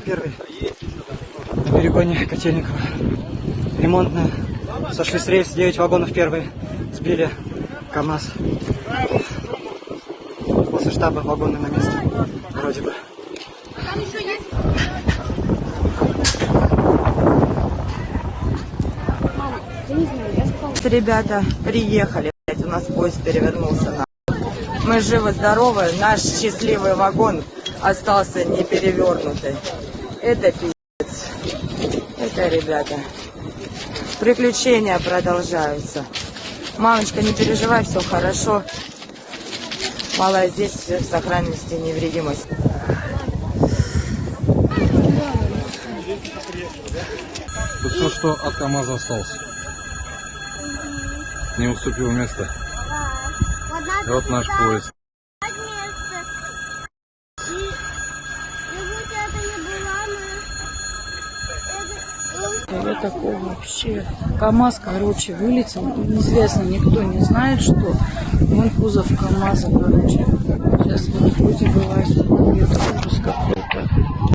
первый на перегоне Котельникова. Ремонтная. Сошли с рельс, 9 вагонов первые. Сбили КамАЗ. После штаба вагоны на месте. Вроде бы. Ребята приехали. У нас поезд перевернулся. Мы живы-здоровы. Наш счастливый вагон остался не перевернутый. Это пиздец. Это, ребята. Приключения продолжаются. Мамочка, не переживай, все хорошо. Малая здесь в сохранности, невредимость. Тут все, что от КамАЗа осталось. Не уступил место. И вот наш поезд. Я такого вообще. КамАЗ, короче, вылетел. Неизвестно, никто не знает, что. Вон кузов КамАЗа, короче. Сейчас вот люди вылазят. Это ужас какой-то.